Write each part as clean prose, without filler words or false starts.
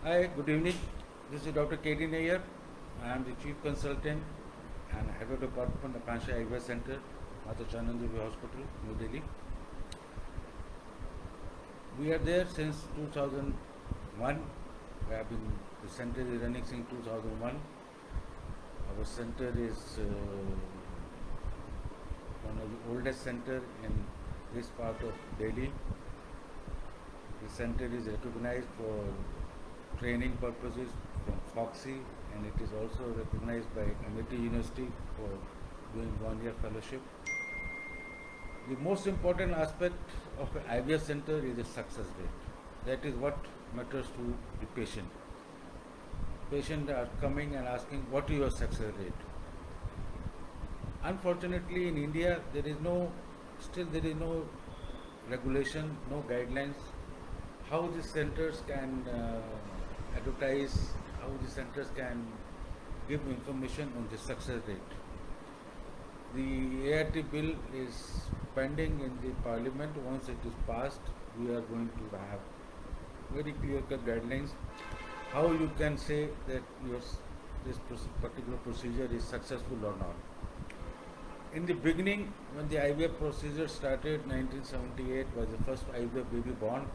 Hi, good evening. This is Dr. K.D. Nair. I am the Chief Consultant and Head of Department of Kansha Ayurveda Center, Mata Chanandevi Hospital, New Delhi. We are there since 2001. The center is running since 2001. Our center is one of the oldest center in this part of Delhi. The center is recognized for training purposes from FOXY, and it is also recognized by Amity University for doing 1 year fellowship. The most important aspect of an IVF center is the success rate. That is what matters to the patient. Patients are coming and asking, what is your success rate? Unfortunately, in India, there is no regulation, no guidelines how the centers can advertise, how the centers can give information on the success rate. The ART bill is pending in the parliament. Once it is passed, we are going to have very clear-cut guidelines how you can say that this particular procedure is successful or not. In the beginning, when the IVF procedure started, 1978 was the first IVF baby born,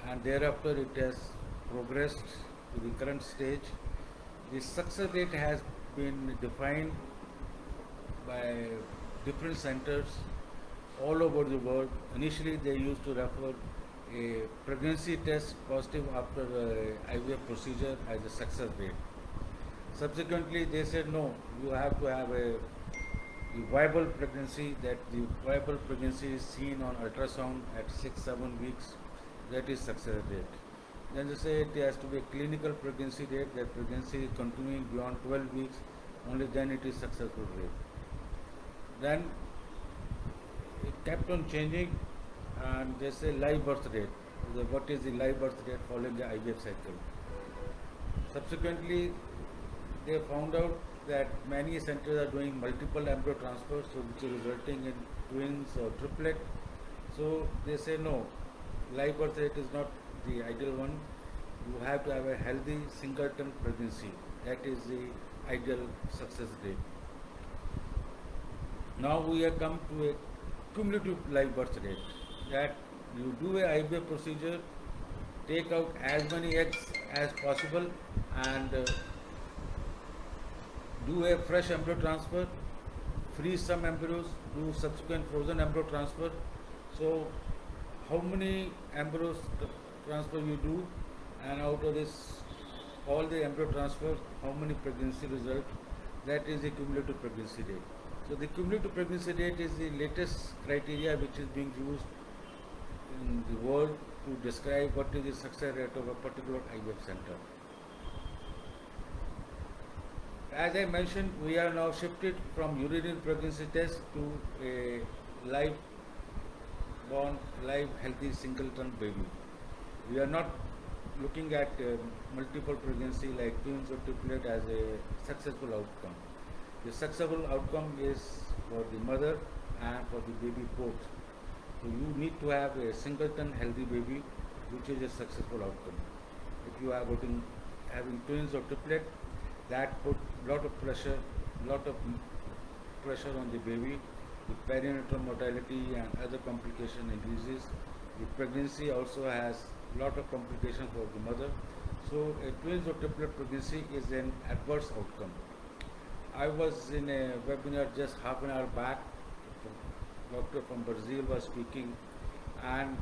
and thereafter it has progressed to the current stage. The success rate has been defined by different centers all over the world. Initially, they used to refer a pregnancy test positive after IVF procedure as a success rate. Subsequently, they said no, you have to have a viable pregnancy, that the viable pregnancy is seen on ultrasound at 6-7 weeks. That is success rate. Then they say it has to be a clinical pregnancy rate, that pregnancy is continuing beyond 12 weeks, only then it is successful rate. Then it kept on changing, and they say live birth rate. What is the live birth rate following the IVF cycle? Subsequently, they found out that many centers are doing multiple embryo transfers, so which is resulting in twins or triplet. So they say no, live birth rate is not the ideal one. You have to have a healthy singleton pregnancy. That is the ideal success rate. Now we have come to a cumulative live birth rate, that you do a IVF procedure, take out as many eggs as possible, and do a fresh embryo transfer, freeze some embryos, do subsequent frozen embryo transfer. So how many embryos transfer you do, and out of this all the embryo transfer, how many pregnancy result, that is the cumulative pregnancy rate. So the cumulative pregnancy rate is the latest criteria which is being used in the world to describe what is the success rate of a particular IVF center. As I mentioned, we are now shifted from urinary pregnancy test to a live born, live healthy singleton baby. We are not looking at multiple pregnancy like twins or triplet as a successful outcome. The successful outcome is for the mother and for the baby both. So you need to have a singleton healthy baby, which is a successful outcome. If you are having twins or triplet, that put lot of pressure on the baby. The perinatal mortality and other complication increases. The pregnancy also has lot of complications for the mother. So a twins or triplet pregnancy is an adverse outcome. I was in a webinar just half an hour back. A doctor from Brazil was speaking, and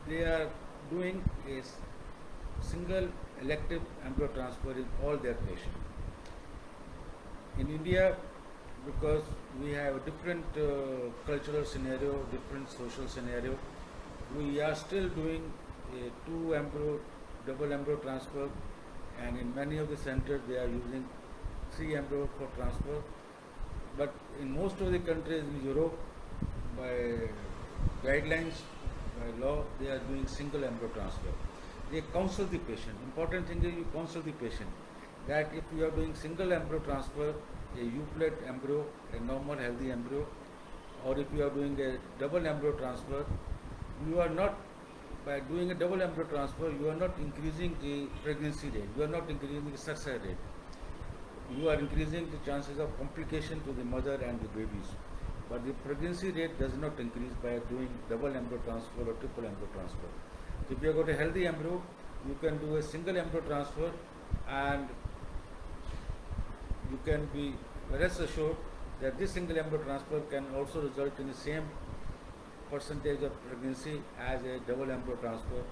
they are doing a single elective embryo transfer in all their patients. In India, because we have a different cultural scenario, different social scenario, we are still doing a double embryo transfer, and in many of the centers they are using 3 embryos for transfer. But in most of the countries in Europe, by guidelines, by law, they are doing single embryo transfer. They counsel the patient. Important thing is you counsel the patient that if you are doing single embryo transfer, a euplet embryo, a normal healthy embryo, or if you are doing a double embryo transfer, you are not by doing a double embryo transfer, you are not increasing the pregnancy rate, you are not increasing the success rate. You are increasing the chances of complication to the mother and the babies. But the pregnancy rate does not increase by doing double embryo transfer or triple embryo transfer. So if you have got a healthy embryo, you can do a single embryo transfer and you can be rest assured that this single embryo transfer can also result in the same percentage of pregnancy as a double embryo transfer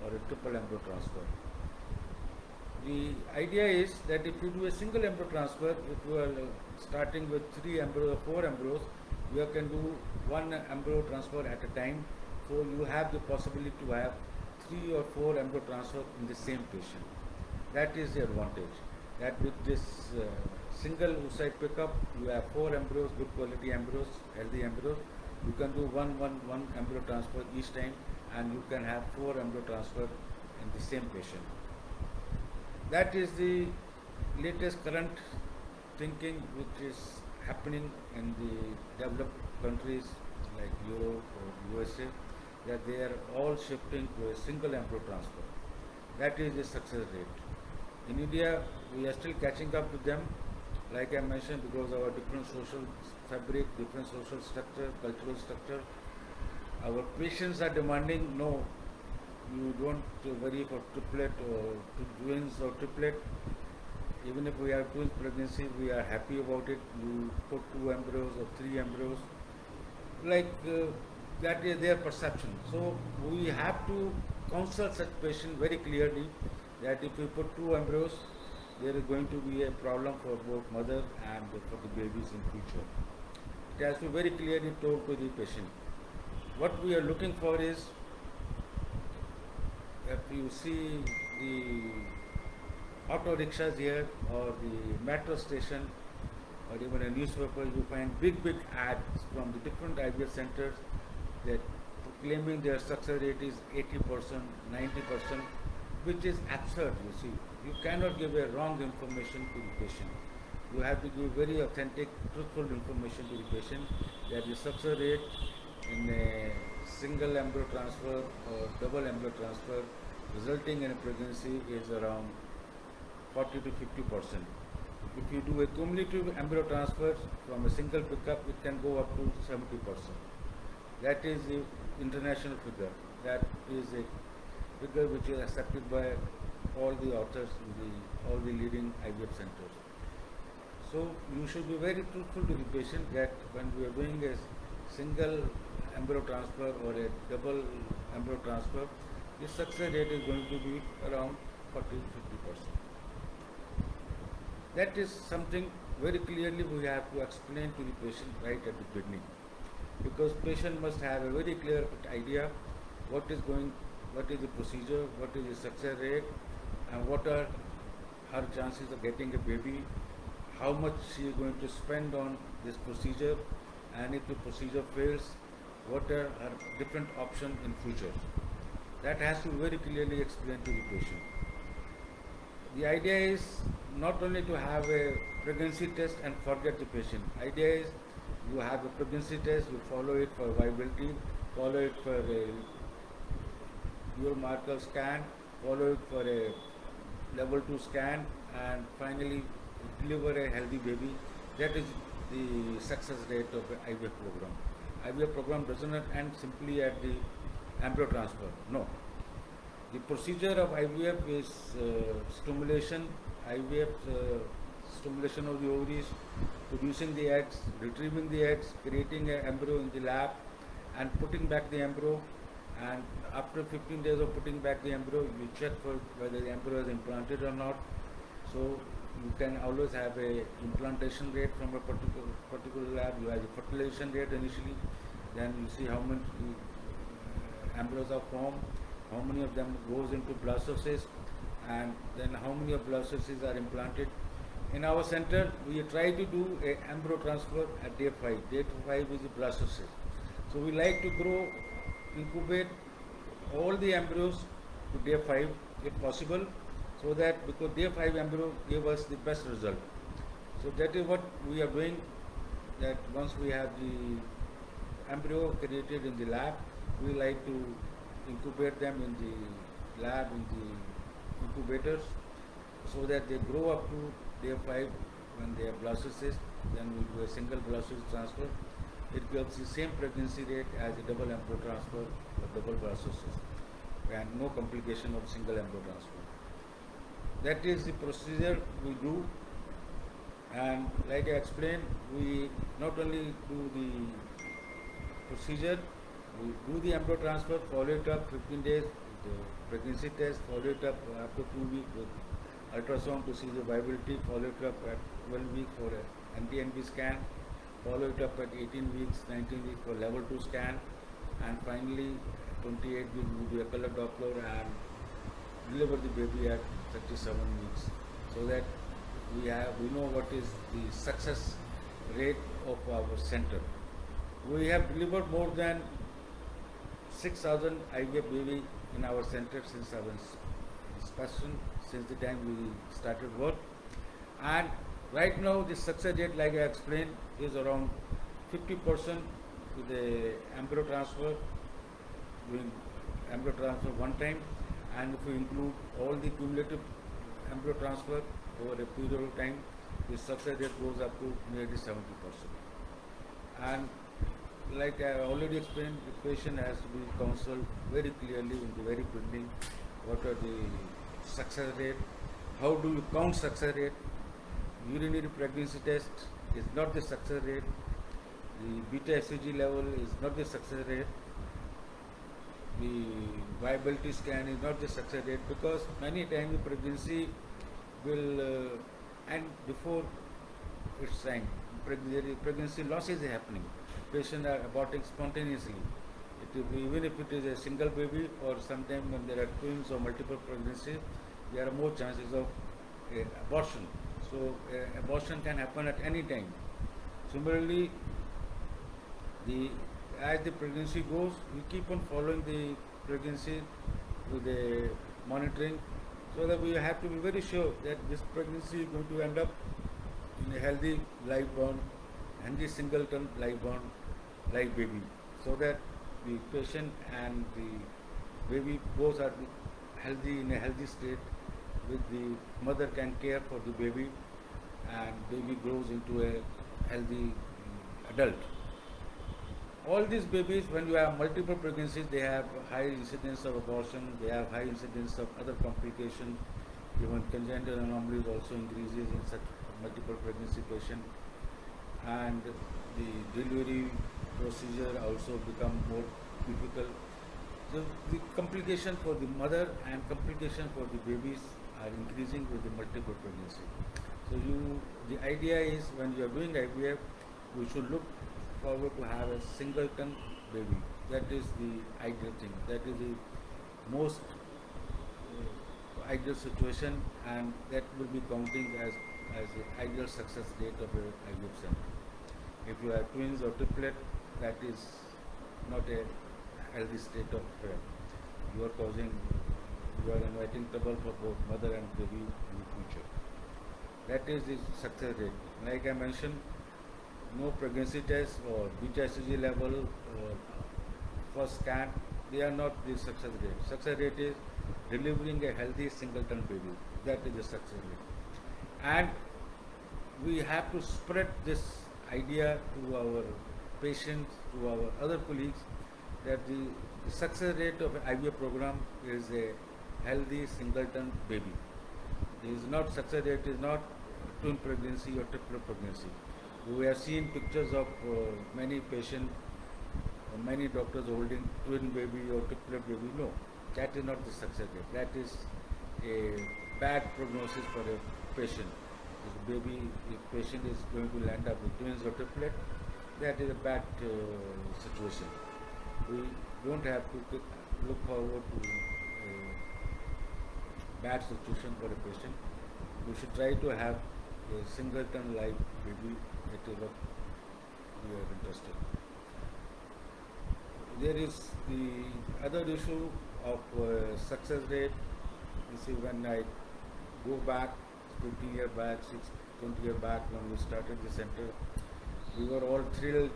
or a triple embryo transfer. The idea is that if you do a single embryo transfer, if you are starting with 3 embryos or 4 embryos, you can do 1 embryo transfer at a time. So you have the possibility to have 3 or 4 embryo transfer in the same patient. That is the advantage. That with this single oocyte pickup, you have 4 embryos, good quality embryos, healthy embryos. You can do one embryo transfer each time, and you can have 4 embryo transfer in the same patient. That is the latest current thinking which is happening in the developed countries like Europe or USA, that they are all shifting to a single embryo transfer. That is the success rate. In India, we are still catching up with them, like I mentioned, because of our different social fabric, different social structure, cultural structure. Our patients are demanding, no, you don't worry for triplet or twins or triplet. Even if we have twins pregnancy, we are happy about it. You put 2 embryos or 3 embryos. Like that is their perception. So we have to counsel such patient very clearly that if we put 2 embryos, there is going to be a problem for both mother and for the babies in future. It has to be very clearly told to the patient. What we are looking for is, if you see the auto rickshaws here or the metro station or even a newspaper, you find big ads from the different IVF centers that claiming their success rate is 80%, 90%, which is absurd, you see. You cannot give a wrong information to the patient. You have to give very authentic, truthful information to the patient that the success rate in a single embryo transfer or double embryo transfer resulting in a pregnancy is around 40 to 50%. If you do a cumulative embryo transfer from a single pickup, it can go up to 70%. That is the international figure. That is a figure which is accepted by all the authors in all the leading IVF centers. So you should be very truthful to the patient that when we are doing a single embryo transfer or a double embryo transfer, the success rate is going to be around 40 to 50%. That is something very clearly we have to explain to the patient right at the beginning, because patient must have a very clear idea what is the procedure, what is the success rate, and what are her chances of getting a baby, how much she is going to spend on this procedure, and if the procedure fails, what are her different options in future. That has to be very clearly explained to the patient. The idea is not only to have a pregnancy test and forget the patient. Idea is you have a pregnancy test, you follow it for viability, follow it for a Euromarker scan, follow it for a level 2 scan, and finally deliver a healthy baby. That is the success rate of the IVF program. IVF program does not end simply at the embryo transfer. No. The procedure of IVF is stimulation, IVF stimulation of the ovaries, producing the eggs, retrieving the eggs, creating an embryo in the lab, and putting back the embryo. And after 15 days of putting back the embryo, you check for whether the embryo is implanted or not. So you can always have a implantation rate from a particular lab. You have the fertilization rate initially, then you see how many embryos are formed, how many of them goes into blastocysts, and then how many of blastocysts are implanted. In our center, we try to do a embryo transfer at day 5. Day 5 is the blastocyst. So we like to incubate all the embryos to day 5 if possible, so that because day 5 embryo gave us the best result. So that is what we are doing, that once we have the embryo created in the lab, we like to incubate them in the lab, in the incubators, so that they grow up to day 5 when they have blastocyst. Then we do a single blastocyst transfer. It gives the same pregnancy rate as a double embryo transfer or double blastocyst, and no complication of single embryo transfer. That is the procedure we do, and like I explained, we not only do the procedure, we do the embryo transfer, follow it up 15 days with the pregnancy test, follow it up after 2 weeks with ultrasound to see the viability, follow it up at 12 weeks for a NT-NB scan, follow it up at 18 weeks, 19 weeks for level 2 scan, and finally 28 weeks we do a color Doppler and deliver the baby at 37 weeks, so that we know what is the success rate of our center. We have delivered more than 6,000 IVF baby in our center since our inspection, since the time we started work, and right now the success rate, like I explained, is around 50% with the embryo transfer, doing embryo transfer one time, and if we include all the cumulative embryo transfer over a period of time, the success rate goes up to nearly 70%. And like I already explained, the patient has to be counseled very clearly in the very beginning. What are the success rate? How do you count success rate? Urinary pregnancy test is not the success rate. The beta HCG level is not the success rate. The viability scan is not the success rate, because many times the pregnancy will end before its time. Pregnancy loss is happening. Patients are aborting spontaneously. Even if it is a single baby, or sometimes when there are twins or multiple pregnancies, there are more chances of abortion. So abortion can happen at any time. Similarly, as the pregnancy goes, we keep on following the pregnancy with the monitoring, so that we have to be very sure that this pregnancy is going to end up in a healthy live born, healthy singleton live born, live baby, so that the patient and the baby both are healthy, in a healthy state, with the mother can care for the baby, and baby grows into a healthy adult. All these babies, when you have multiple pregnancies, they have high incidence of abortion, they have high incidence of other complications, even congenital anomalies also increases in such multiple pregnancy patient, and the delivery procedure also become more difficult. So the complication for the mother and complication for the babies are increasing with the multiple pregnancy. So the idea is, when you are doing IVF, we should look forward to have a singleton baby. That is the ideal thing. That is the most ideal situation, and that will be counting as the ideal success rate of a IVF center. If you have twins or triplet, that is not a healthy state of affair. You are inviting trouble for both mother and baby in the future. That is the success rate. Like I mentioned, no pregnancy test or beta HCG level or first scan, they are not the success rate. Success rate is delivering a healthy singleton baby. That is the success rate. And we have to spread this idea to our patients, to our other colleagues, that the success rate of an IVF program is a healthy singleton baby. Success rate is not twin pregnancy or triple pregnancy. We have seen pictures of many patients, many doctors holding twin baby or triplet baby. No, that is not the success rate. That is a bad prognosis for a patient. If patient is going to land up with twins or triplet, that is a bad situation. We don't have to look forward to a bad situation for a patient. We should try to have a singleton live baby. That is what we are interested in. There is the other issue of success rate. You see, when I go back 15 years back, 20 years back, when we started the center, we were all thrilled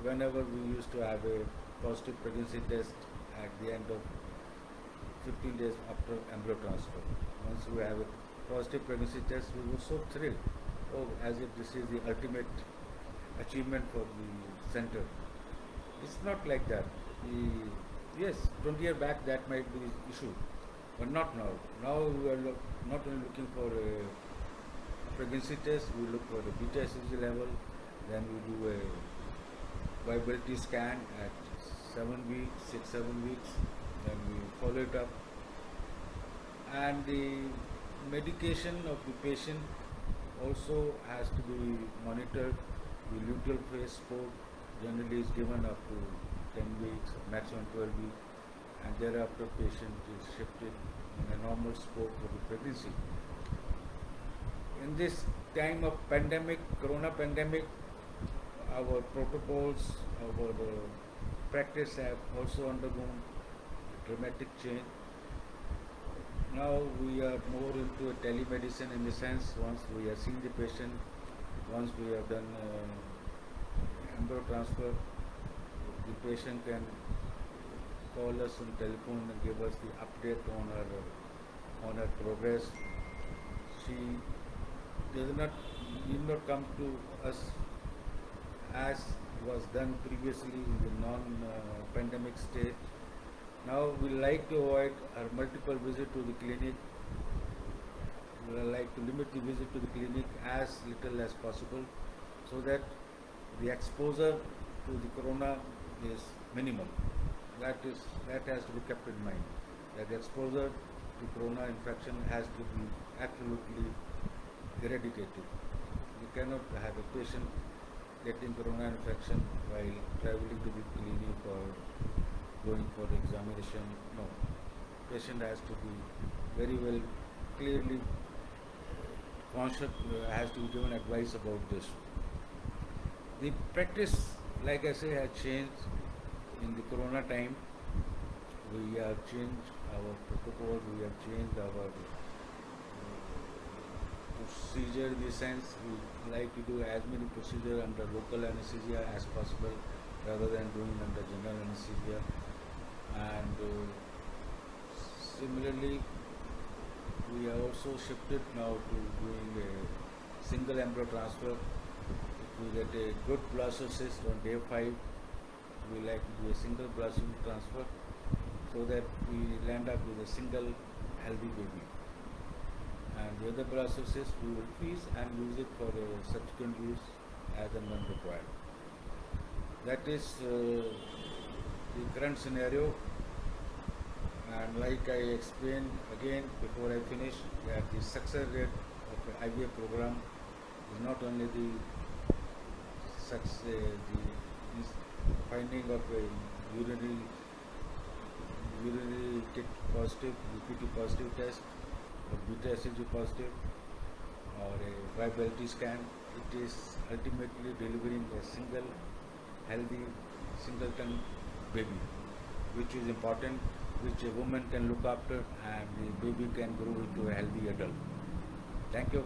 whenever we used to have a positive pregnancy test at the end of 15 days after embryo transfer. Once we have a positive pregnancy test, we were so thrilled. Oh, as if this is the ultimate achievement for the center. It's not like that. Yes, 20 years back that might be the issue, but not now. Now we are not only looking for a pregnancy test, we look for the beta HCG level, then we do a viability scan at 7 weeks, 6, 7 weeks, then we follow it up. And the medication of the patient also has to be monitored. The luteal phase support generally is given up to 10 weeks, maximum 12 weeks, and thereafter patient is shifted in a normal support for the pregnancy. In this time of pandemic, corona pandemic, our protocols, our practice have also undergone dramatic change. Now we are more into a telemedicine in the sense once we have seen the patient, once we have done embryo transfer, the patient can call us on telephone and give us the update on her progress. She need not come to us as was done previously in the non-pandemic state. Now we like to avoid our multiple visit to the clinic. We like to limit the visit to the clinic as little as possible, so that the exposure to the corona is minimal. That has to be kept in mind. That the exposure to corona infection has to be absolutely eradicated. You cannot have a patient getting corona infection while traveling to the clinic or going for examination. No, patient has to be very well clearly conscious, has to be given advice about this. The practice, like I say, has changed in the corona time. We have changed our protocol, we have changed our procedure in the sense we like to do as many procedures under local anesthesia as possible rather than doing under general anesthesia. And similarly, we are also shifted now to doing a single embryo transfer. If we get a good blastocyst on day 5, we like to do a single blastocyst transfer so that we land up with a single healthy baby. And the other blastocyst we will freeze and use it for subsequent use as and when required. That is the current scenario. And like I explained again before I finish, that the success rate of the IVF program is not only the finding of a urinary kit positive, UPT positive test, or beta HCG positive, or a viability scan. It is ultimately delivering a single healthy singleton baby, which is important, which a woman can look after, and the baby can grow into a healthy adult. Thank you.